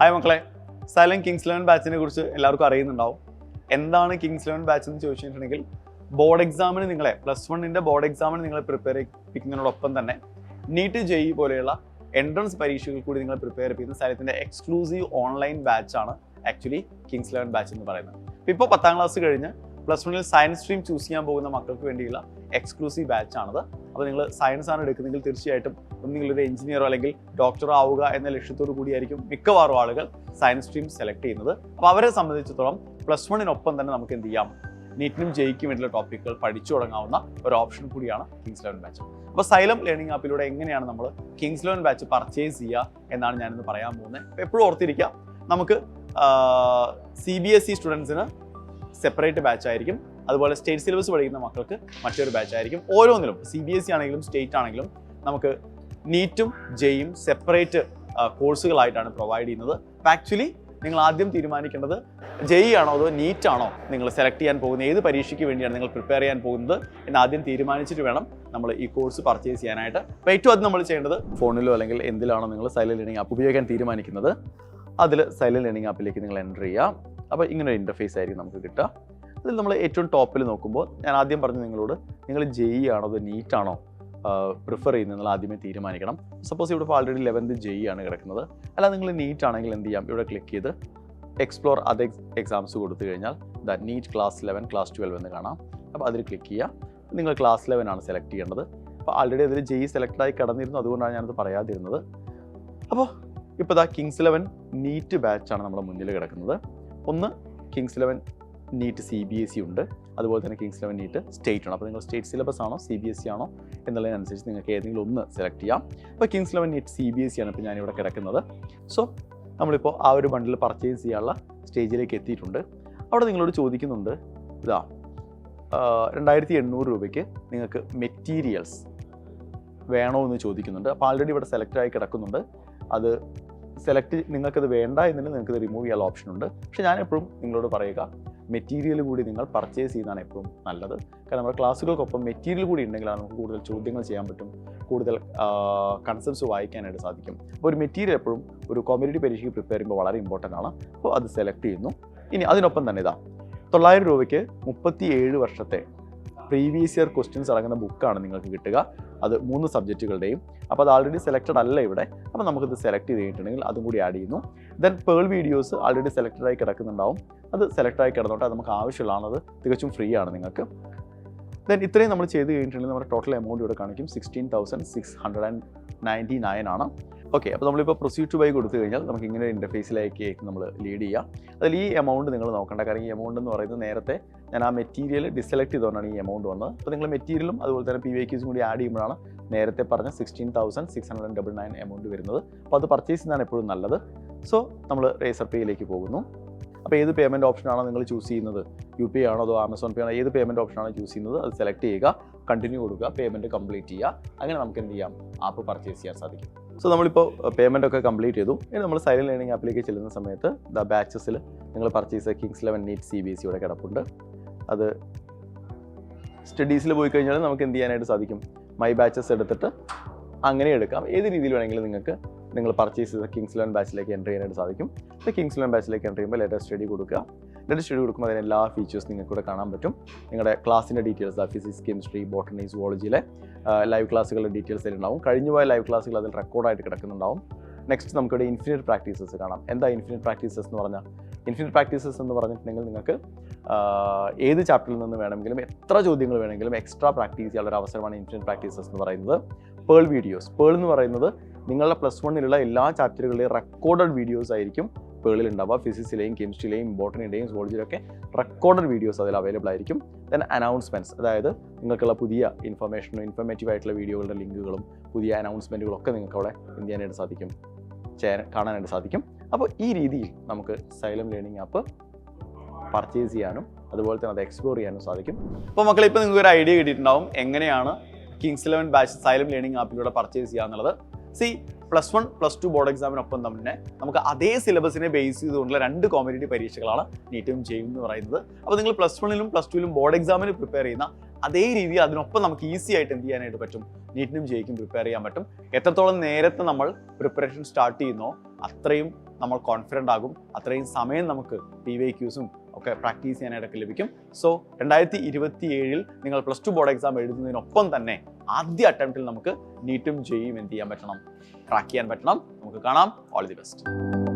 Hi മക്കളെ, silent Kings 11 ബാച്ചിനെ കുറിച്ച് എല്ലാവർക്കും അറിയുന്നുണ്ടാവും. എന്താണ് കിങ്സ് 11 ബാച്ച് എന്ന് ചോദിച്ചിട്ടുണ്ടെങ്കിൽ, ബോർഡ് എക്സാമിന് നിങ്ങളെ +1 ബോർഡ് എക്സാമിന് നിങ്ങളെ പ്രിപ്പയർ ചെയ്യിപ്പിക്കുന്നതിനോടൊപ്പം തന്നെ നീറ്റ് JEE പോലെയുള്ള എൻട്രൻസ് പരീക്ഷകൾ കൂടി നിങ്ങൾ പ്രിപ്പയർ ചെയ്യുന്ന സൈലത്തിന്റെ എക്സ്ക്ലൂസീവ് ഓൺലൈൻ ബാച്ചാണ് ആക്ച്വലി കിങ്സ് 11 ബാച്ച് എന്ന് പറയുന്നത്. ഇപ്പോൾ 10ാം ക്ലാസ് കഴിഞ്ഞ് +1 സയൻസ് സ്ട്രീം ചൂസ് ചെയ്യാൻ പോകുന്ന മക്കൾക്ക് വേണ്ടിയുള്ള എക്സ്ക്ലൂസീവ് ബാച്ചാണത്. അപ്പോൾ നിങ്ങൾ സയൻസ് ആണ് എടുക്കുന്നതെങ്കിൽ തീർച്ചയായിട്ടും ഒന്നുകിലൊരു എഞ്ചിനീയറോ അല്ലെങ്കിൽ ഡോക്ടറോ ആവുക എന്ന ലക്ഷ്യത്തോടു കൂടിയായിരിക്കും മിക്കവാറും ആളുകൾ സയൻസ് സ്ട്രീം സെലക്ട് ചെയ്യുന്നത്. അപ്പോൾ അവരെ സംബന്ധിച്ചിടത്തോളം +1 തന്നെ നമുക്ക് എന്ത് ചെയ്യാം, നീറ്റിനും JEEക്കും വേണ്ടിയുള്ള ടോപ്പിക്കുകൾ പഠിച്ചു തുടങ്ങാവുന്ന ഒരു ഓപ്ഷൻ കൂടിയാണ് കിങ്സ് 11 ബാച്ച്. അപ്പോൾ സൈലം ലേണിംഗ് ആപ്പിലൂടെ എങ്ങനെയാണ് നമ്മൾ കിങ്സ് 11 ബാച്ച് പർച്ചേസ് ചെയ്യുക എന്നാണ് ഞാനിന്ന് പറയാൻ പോകുന്നത്. അപ്പോൾ എപ്പോഴും ഓർത്തിരിക്കുക, നമുക്ക് CBSE സ്റ്റുഡൻസിന് സെപ്പറേറ്റ് ബാച്ച് ആയിരിക്കും, അതുപോലെ സ്റ്റേറ്റ് സിലബസ് പഠിക്കുന്ന മക്കൾക്ക് മറ്റൊരു ബാച്ച് ആയിരിക്കും. ഓരോന്നിലും CBSE ആണെങ്കിലും സ്റ്റേറ്റ് ആണെങ്കിലും നമുക്ക് നീറ്റും JEEയും സെപ്പറേറ്റ് കോഴ്സുകളായിട്ടാണ് പ്രൊവൈഡ് ചെയ്യുന്നത്. അപ്പോൾ ആക്ച്വലി നിങ്ങൾ ആദ്യം തീരുമാനിക്കേണ്ടത് JEE ആണോ അതോ നീറ്റ് ആണോ നിങ്ങൾ സെലക്ട് ചെയ്യാൻ പോകുന്നത്, ഏത് പരീക്ഷയ്ക്ക് വേണ്ടിയാണ് നിങ്ങൾ പ്രിപ്പയർ ചെയ്യാൻ പോകുന്നത് എന്ന് ആദ്യം തീരുമാനിച്ചിട്ട് വേണം നമ്മൾ ഈ കോഴ്സ് പർച്ചേസ് ചെയ്യാനായിട്ട്. അപ്പോൾ ഏറ്റവും ആദ്യം നമ്മൾ ചെയ്യേണ്ടത്, ഫോണിലോ അല്ലെങ്കിൽ എന്തിലാണോ നിങ്ങൾ സൈലന്റ് ലേണിംഗ് ആപ്പ് ഉപയോഗിക്കാൻ തീരുമാനിക്കുന്നത് അതിൽ സൈലന്റ് ലേണിംഗ് ആപ്പിലേക്ക് നിങ്ങൾ എൻ്റർ ചെയ്യുക. അപ്പോൾ ഇങ്ങനെ ഒരു ഇൻ്റർഫേസ് ആയിരിക്കും നമുക്ക് കിട്ടുക. അതിൽ നമ്മൾ ഏറ്റവും ടോപ്പിൽ നോക്കുമ്പോൾ ഞാൻ ആദ്യം പറഞ്ഞു നിങ്ങളോട്, നിങ്ങൾ JEE ആണോ അതോ നീറ്റ് ആണോ പ്രിഫർ ചെയ്യുന്നത് നിങ്ങൾ ആദ്യമേ തീരുമാനിക്കണം. സപ്പോസ് ഇവിടെ ഇപ്പോൾ ആൾറെഡി 11th JEE ആണ് കിടക്കുന്നത്. അല്ല നിങ്ങൾ നീറ്റ് ആണെങ്കിൽ എന്ത് ചെയ്യാം, ഇവിടെ ക്ലിക്ക് ചെയ്ത് എക്സ്പ്ലോർ അതർ എക്സാംസ് കൊടുത്തു കഴിഞ്ഞാൽ നീറ്റ് ക്ലാസ് 11 ക്ലാസ് 12 എന്ന് കാണാം. അപ്പോൾ അതിൽ ക്ലിക്ക് ചെയ്യുക. നിങ്ങൾ ക്ലാസ് 11 ആണ് സെലക്ട് ചെയ്യേണ്ടത്. അപ്പോൾ ആൾറെഡി അതിൽ JEE സെലക്ട് ആയി കിടന്നിരുന്നു, അതുകൊണ്ടാണ് ഞാനത് പറയാതിരുന്നത്. അപ്പോൾ ഇപ്പോൾ കിങ്സ് 11 നീറ്റ് ബാച്ചാണ് നമ്മുടെ മുന്നിൽ കിടക്കുന്നത്. ഒന്ന് കിങ്സ് 11 നീറ്റ് CBSE ഉണ്ട്, അതുപോലെ തന്നെ കിങ്സ് 11 നീറ്റ് സ്റ്റേറ്റ് ആണ്. അപ്പോൾ നിങ്ങൾ സ്റ്റേറ്റ് സിലബസ് ആണോ CBSE ആണോ എന്നുള്ളതിനനുസരിച്ച് നിങ്ങൾക്ക് ഏതെങ്കിലും ഒന്ന് സെലക്ട് ചെയ്യാം. അപ്പോൾ കിങ്സ് 11 നീറ്റ് CBSE ആണ് ഇപ്പോൾ ഞാനിവിടെ കിടക്കുന്നത്. സോ നമ്മളിപ്പോൾ ആ ഒരു ബണ്ടിൽ പർച്ചേസ് ചെയ്യാനുള്ള സ്റ്റേജിലേക്ക് എത്തിയിട്ടുണ്ട്. അവിടെ നിങ്ങളോട് ചോദിക്കുന്നുണ്ട്, 2800 രൂപയ്ക്ക് നിങ്ങൾക്ക് മെറ്റീരിയൽസ് വേണോ എന്ന് ചോദിക്കുന്നുണ്ട്. അപ്പോൾ ആൾറെഡി ഇവിടെ സെലക്ട് ആയി കിടക്കുന്നുണ്ട്. അത് നിങ്ങൾക്കത് വേണ്ട എന്നുണ്ടെങ്കിൽ നിങ്ങൾക്കത് റിമൂവ് ചെയ്യാനുള്ള ഓപ്ഷൻ ഉണ്ട്. പക്ഷേ ഞാൻ എപ്പോഴും നിങ്ങളോട് പറയുക, മെറ്റീരിയൽ കൂടി നിങ്ങൾ പർച്ചേസ് ചെയ്യുന്നതാണ് എപ്പോഴും നല്ലത്. കാരണം നമ്മുടെ ക്ലാസ്സുകൾക്കൊപ്പം മെറ്റീരിയൽ കൂടി ഉണ്ടെങ്കിലാണ് നമുക്ക് കൂടുതൽ ചോദ്യങ്ങൾ ചെയ്യാൻ പറ്റും, കൂടുതൽ കൺസെപ്റ്റ്സ് വായിക്കാനായിട്ട് സാധിക്കും. അപ്പോൾ ഒരു മെറ്റീരിയൽ എപ്പോഴും ഒരു കോമ്പറ്റേറ്റീവ് പരീക്ഷയ്ക്ക് പ്രിപ്പയർ ചെയ്യുമ്പോൾ വളരെ ഇമ്പോർട്ടൻ്റ് ആണ്. അപ്പോൾ അത് സെലക്ട് ചെയ്യുന്നു. ഇനി അതിനൊപ്പം തന്നെ 900 രൂപയ്ക്ക് 37 വർഷത്തെ പ്രീവിയസ് ഇയർ ക്വസ്റ്റ്യൻസ് അടങ്ങുന്ന ബുക്കാണ് നിങ്ങൾക്ക് കിട്ടുക. അത് 3 സബ്ജക്റ്റുകളുടെയും. അപ്പോൾ അത് ആൾറെഡി സെലക്റ്റഡ് അല്ല ഇവിടെ. അപ്പോൾ നമുക്കിത് സെലക്ട് ചെയ്തിട്ടുണ്ടെങ്കിൽ അതും കൂടി ആഡ് ചെയ്യുന്നു. Then pearl videos already selected ആയി കിടക്കുന്നുണ്ടാവും. അത് സെലക്ട് ആയി കിടന്നോട്ടെ, അത് നമുക്ക് ആവശ്യമുള്ളതാണ്. അത് തികച്ചും ഫ്രീ ആണ് നിങ്ങൾക്ക്. ദെൻ ഇത്രയും നമ്മൾ ചെയ്ത് കഴിഞ്ഞിട്ടുണ്ടെങ്കിൽ നമ്മുടെ ടോട്ടൽ എമൗണ്ട് ഇവിടെ കാണിക്കും 16,699 ആണ്. ഓക്കെ, അപ്പോൾ നമ്മളിപ്പോൾ പ്രൊസീഡ് ടു ബൈ കൊടുത്തു കഴിഞ്ഞാൽ നമുക്ക് ഇങ്ങനെ ഒരു ഇൻ്റർഫേസിലേക്ക് നമ്മൾ ലീഡ് ചെയ്യാം. അതിൽ ഈ എമൗണ്ട് നിങ്ങൾ നോക്കേണ്ട, കാരണം ഈ എമൗണ്ട് എന്ന് പറയുന്നത് നേരത്തെ ഞാൻ ആ മെറ്റീരിയൽ ഡിസെലക്ട് ചെയ്തുകൊണ്ടാണ് ഈ എമൗണ്ട് വന്നത്. അപ്പോൾ നിങ്ങൾ മെറ്റീരിയലും അതുപോലെ തന്നെ PYQs കൂടി ആഡ് ചെയ്യുമ്പോഴാണ് നേരത്തെ പറഞ്ഞ 16,699 എമൗണ്ട് വരുന്നത്. അപ്പോൾ അത് പർച്ചേസ് ചെയ്യുന്നതാണ് എപ്പോഴും നല്ലത്. സോ നമ്മൾ റേസർ പേയിലേക്ക് പോകുന്നു. അപ്പോൾ ഏത് പേയ്മെൻറ്റ് ഓപ്ഷനാണോ നിങ്ങൾ ചൂസ് ചെയ്യുന്നത്, UPI ആണോ അതോ ആമസോൺ പേ ആണോ, ഏത് പേയ്മെൻറ്റ് ഓപ്ഷനാണോ ചൂസ് ചെയ്യുന്നത് അത് സെലക്ട് ചെയ്യുക, കണ്ടിന്യൂ കൊടുക്കുക, പേയ്മെൻറ്റ് കംപ്ലീറ്റ് ചെയ്യുക. അങ്ങനെ നമുക്ക് എന്ത് ചെയ്യാം, ആപ്പ് പർച്ചേസ് ചെയ്യാൻ സാധിക്കും. സോ നമ്മളിപ്പോൾ പേയ്മെൻ്റ് ഒക്കെ കംപ്ലീറ്റ് ചെയ്തു. ഇനി നമ്മൾ സൈലന്റ് ലേണിംഗ് ആപ്പിലേക്ക് ചെല്ലുന്ന സമയത്ത് ബാച്ചസിൽ നിങ്ങൾ പർച്ചേസ് കിങ്സ് 11 നീറ്റ് CBSE ഇവിടെ കിടപ്പുണ്ട്. അത് സ്റ്റഡീസിൽ പോയി കഴിഞ്ഞാൽ നമുക്ക് എന്ത് ചെയ്യാനായിട്ട് സാധിക്കും, മൈ ബാച്ചസ് എടുത്തിട്ട് അങ്ങനെ എടുക്കാം. ഏത് രീതിയിൽ വേണമെങ്കിലും നിങ്ങൾ പർച്ചേസ് ചെയ്ത കിങ്സ് 11 ബാച്ചിലേക്ക് എൻ്റർ ചെയ്യാനായിട്ട് സാധിക്കും. അപ്പോൾ കിങ്സ് 11 ബാച്ചിലേക്ക് എൻ്റർ ചെയ്യുമ്പോൾ ലേറ്റസ്റ്റ് സ്റ്റഡി കൊടുക്കുക. ലേറ്റസ്റ്റ് സ്റ്റഡി കൊടുക്കുമ്പോൾ അതിന് എല്ലാ ഫീച്ചേഴ്സ് നിങ്ങൾക്ക് ഇവിടെ കാണാൻ പറ്റും. നിങ്ങളുടെ ക്ലാസ്സിൻ്റെ ഡീറ്റെയിൽസ്, ഫിസിക്സ്, കെമിസ്ട്രി, ബോട്ടണി, സുവോളജിയിലെ ലൈവ് ക്ലാസ്സുകളുടെ ഡീറ്റെയിൽസ് അതിലുണ്ടാവും. കഴിഞ്ഞുപോയ ലൈവ് ക്ലാസ്സുകൾ അതിൽ റെക്കോർഡായിട്ട് കിടക്കുന്നുണ്ടാവും. നെക്സ്റ്റ് നമുക്കിവിടെ ഇൻഫിനിറ്റ് പ്രാക്ടീസസ് കാണാം. എന്താ ഇൻഫിനിറ്റ് പ്രാക്ടീസസ് എന്ന് പറഞ്ഞാൽ? ഇൻഫിനിറ്റ് പ്രാക്ടീസസ് എന്ന് പറഞ്ഞിട്ടുണ്ടെങ്കിൽ നിങ്ങൾക്ക് ഏത് ചാപ്റ്ററിൽ നിന്ന് വേണമെങ്കിലും എത്ര ചോദ്യങ്ങൾ വേണമെങ്കിലും എക്സ്ട്രാ പ്രാക്ടീസ് ചെയ്യാനുള്ള ഒരു അവസരമാണ് ഇൻഫിനിറ്റ് പ്രാക്ടീസസ് എന്ന് പറയുന്നത്. പേൾ വീഡിയോസ്, പേൾ എന്ന് പറയുന്നത് നിങ്ങളുടെ +1 എല്ലാ ചാപ്റ്ററുകളുടെയും റെക്കോർഡഡ് വീഡിയോസ് ആയിരിക്കും പേളിൽ ഉണ്ടാവുക. ഫിസിക്സിലെയും കെമിസ്ട്രിയിലെയും ബോട്ടണിയുടെയും സുവോളജിയിലൊക്കെ റെക്കോർഡഡ് വീഡിയോസ് അതിൽ അവൈലബിൾ ആയിരിക്കും. ദെൻ അനൗൺസ്മെൻറ്റ്സ്, അതായത് നിങ്ങൾക്കുള്ള പുതിയ ഇൻഫർമേറ്റീവ് ആയിട്ടുള്ള വീഡിയോകളുടെ ലിങ്കുകളും പുതിയ അനൗൺസ്മെൻറ്റുകളും ഒക്കെ നിങ്ങൾക്ക് അവിടെ എന്ത് ചെയ്യാനായിട്ട് സാധിക്കും, കാണാനായിട്ട് സാധിക്കും. അപ്പോൾ ഈ രീതിയിൽ നമുക്ക് സൈലം ലേണിംഗ് ആപ്പ് പർച്ചേസ് ചെയ്യാനും അതുപോലെ തന്നെ അത് എക്സ്പ്ലോർ ചെയ്യാനും സാധിക്കും. അപ്പോൾ മക്കളെ, ഇപ്പോൾ നിങ്ങൾക്ക് ഒരു ഐഡിയ കിട്ടിയിട്ടുണ്ടാവും എങ്ങനെയാണ് കിങ്സ് 11 ബാച്ച് സൈലം ലേണിംഗ് ആപ്പിലൂടെ പർച്ചേസ് ചെയ്യുക എന്നുള്ളത്. +1 +2 ബോർഡ് എക്സാമിനൊപ്പം തന്നെ നമുക്ക് അതേ സിലബസിനെ ബേസ് ചെയ്തുകൊണ്ടുള്ള 2 കോമ്പറ്റേറ്റീവ് പരീക്ഷകളാണ് നീറ്റും JEEയും എന്ന് പറയുന്നത്. അപ്പോൾ നിങ്ങൾ +1 +2 ബോർഡ് എക്സാമിന് പ്രിപ്പയർ ചെയ്യുന്ന അതേ രീതിയിൽ അതിനൊപ്പം നമുക്ക് ഈസി ആയിട്ട് എന്ത് ചെയ്യാനായിട്ട് പറ്റും, നീറ്റിനും JEEക്കും പ്രിപ്പയർ ചെയ്യാൻ പറ്റും. എത്രത്തോളം നേരത്തെ നമ്മൾ പ്രിപ്പറേഷൻ സ്റ്റാർട്ട് ചെയ്യുന്നോ അത്രയും നമ്മൾ കോൺഫിഡൻ്റ് ആകും, അത്രയും സമയം നമുക്ക് PYQs ഒക്കെ പ്രാക്ടീസ് ചെയ്യാനായിട്ടൊക്കെ ലഭിക്കും. സോ 2027 നിങ്ങൾ +2 ബോർഡ് എക്സാം എഴുതുന്നതിനൊപ്പം തന്നെ ആദ്യ അറ്റംപ്റ്റിൽ നമുക്ക് നീറ്റും ജെയും എന്ത് ചെയ്യാൻ പറ്റണം, ക്രാക്ക് ചെയ്യാൻ പറ്റണം. നമുക്ക് കാണാം. All the best.